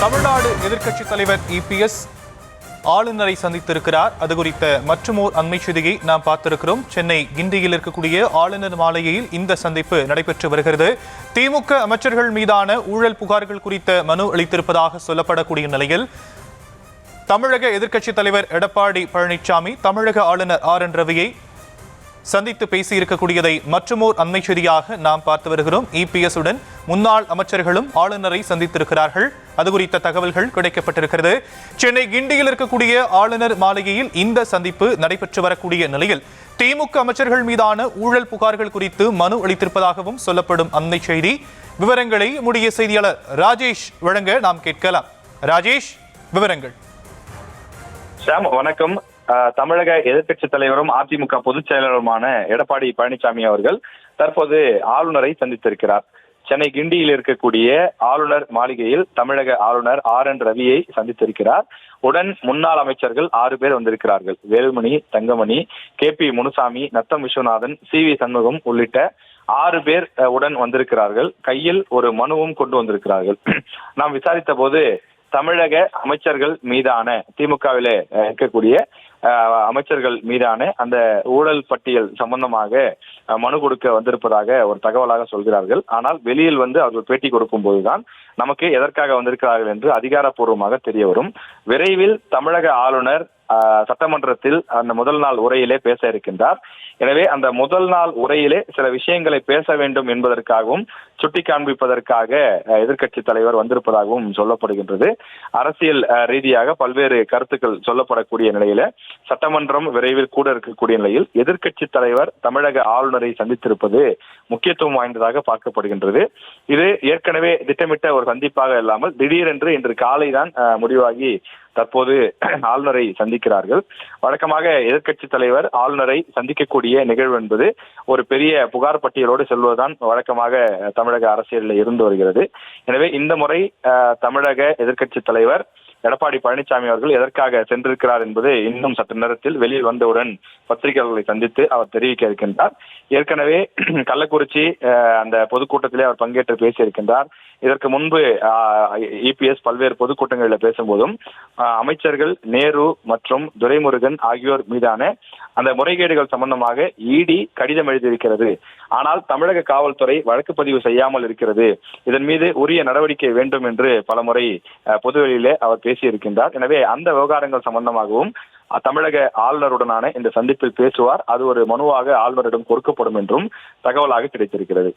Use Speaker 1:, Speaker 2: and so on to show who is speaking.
Speaker 1: தமிழ்நாடு எதிர்க்கட்சித் தலைவர் இபிஎஸ் ஆளுநரை சந்தித்திருக்கிறார். அது குறித்த மற்றுமோர் அண்மை செய்தியை நாம் பார்த்திருக்கிறோம். சென்னை கிண்டியில் இருக்கக்கூடிய ஆளுநர் மாளிகையில் இந்த சந்திப்பு நடைபெற்று வருகிறது. திமுக அமைச்சர்கள் மீதான ஊழல் புகார்கள் குறித்த மனு அளித்திருப்பதாக சொல்லப்படக்கூடிய நிலையில் தமிழக எதிர்க்கட்சித் தலைவர் எடப்பாடி பழனிசாமி தமிழக ஆளுநர் ஆர்.என். ரவியை சந்தித்து பேசியிருக்கக்கூடியதை மற்றுமோர் அண்மை செய்தியாக நாம் பார்த்து வருகிறோம். இபிஎஸ் உடன் முன்னாள் அமைச்சர்களும் ஆளுநரை சந்தித்திருக்கிறார்கள். அது குறித்த தகவல்கள் கிடைக்கப்பட்டிருக்கிறது. சென்னை கிண்டியில் இருக்கக்கூடிய ஆளுநர் மாளிகையில் இந்த சந்திப்பு நடைபெற்று வரக்கூடிய நிலையில் திமுக அமைச்சர்கள் மீதான ஊழல் புகார்கள் குறித்து மனு அளித்திருப்பதாகவும் சொல்லப்படும் அண்மை செய்தி. விவரங்களை நம்முடைய செய்தியாளர் ராஜேஷ் வழங்க நாம் கேட்கலாம். ராஜேஷ், விவரங்கள்.
Speaker 2: வணக்கம். தமிழக எதிர்க்கட்சி தலைவரும் அதிமுக பொதுச் செயலாளருமான எடப்பாடி பழனிசாமி அவர்கள் தற்போது ஆளுநரை சந்தித்திருக்கிறார். சென்னை கிண்டியில் இருக்கக்கூடிய ஆளுநர் மாளிகையில் தமிழக ஆளுநர் ஆர்.என். ரவியை சந்தித்திருக்கிறார். உடன் முன்னாள் அமைச்சர்கள் 6 பேர் வந்திருக்கிறார்கள். வேலுமணி, தங்கமணி, கே.பி. முனுசாமி, நத்தம் விஸ்வநாதன், சி.வி. சண்முகம் உள்ளிட்ட 6 பேர் உடன் வந்திருக்கிறார்கள். கையில் ஒரு மனுவும் கொண்டு வந்திருக்கிறார்கள். நாம் விசாரித்த போது தமிழக அமைச்சர்கள் மீதான திமுகவிலே இருக்கக்கூடிய அமைச்சர்கள் மீதான அந்த ஊழல் பட்டியல் சம்பந்தமாக மனு கொடுக்க வந்திருப்பதாக ஒரு தகவலாக சொல்கிறார்கள். ஆனால் வெளியில் அவர்கள் பேட்டி கொடுக்கும் போதுதான் நமக்கு எதற்காக வந்திருக்கிறார்கள் என்று அதிகாரப்பூர்வமாக தெரிய வரும். விரைவில் தமிழக ஆளுநர் சட்டமன்றத்தில் அந்த முதல் நாள் உரையிலே பேச இருக்கின்றார். எனவே அந்த முதல் நாள் உரையிலே சில விஷயங்களை பேச வேண்டும் என்பதற்காகவும் சுட்டி காண்பிப்பதற்காக எதிர்க்கட்சி தலைவர் வந்திருப்பதாகவும் சொல்லப்படுகின்றது. அரசியல் ரீதியாக பல்வேறு கருத்துக்கள் சொல்லப்படக்கூடிய நிலையில சட்டமன்றம் விரைவில் கூட இருக்கக்கூடிய நிலையில் எதிர்க்கட்சி தலைவர் தமிழக ஆளுநரை சந்தித்திருப்பது முக்கியத்துவம் வாய்ந்ததாக பார்க்கப்படுகின்றது. இது ஏற்கனவே திட்டமிட்ட ஒரு சந்திப்பாக இல்லாமல் திடீரென்று இன்று காலை தான் முடிவாகி தற்போது ஆளுநரை சந்திக்கிறார்கள். வழக்கமாக எதிர்க்கட்சி தலைவர் ஆளுநரை சந்திக்கக்கூடிய நிகழ்வு என்பது ஒரு பெரிய புகார் பட்டியலோடு செல்வதுதான் வழக்கமாக தமிழக அரசியலில் இருந்து வருகிறது. எனவே இந்த முறை தமிழக எதிர்க்கட்சி தலைவர் எடப்பாடி பழனிசாமி அவர்கள் எதற்காக சென்றிருக்கிறார் என்பது இன்னும் சற்று நேரத்தில் வெளியில் வந்தவுடன் பத்திரிகையாளர்களை சந்தித்து அவர் தெரிவிக்க இருக்கின்றார். ஏற்கனவே கள்ளக்குறிச்சி அந்த பொதுக்கூட்டத்திலே அவர் பங்கேற்று பேசியிருக்கின்றார். இதற்கு முன்பு இபிஎஸ் பல்வேறு பொதுக்கூட்டங்களில் பேசும்போதும் அமைச்சர்கள் நேரு மற்றும் துரைமுருகன் ஆகியோர் மீதான அந்த முறைகேடுகள் சம்பந்தமாக இடி கடிதம் எழுதியிருக்கிறது. ஆனால் தமிழக காவல்துறை வழக்கு பதிவு செய்யாமல் இருக்கிறது. இதன் மீது உரிய நடவடிக்கை வேண்டும் என்று பலமுறை பொதுவெளியிலே அவர் பேசியிருக்கின்றார். எனவே அந்த விவகாரங்கள் சம்பந்தமாகவும் தமிழக ஆளுநருடனான இந்த சந்திப்பில் பேசுவார். அது ஒரு மனுவாக ஆளுநரிடம் கொடுக்கப்படும் என்றும் தகவலாக கிடைத்திருக்கிறது.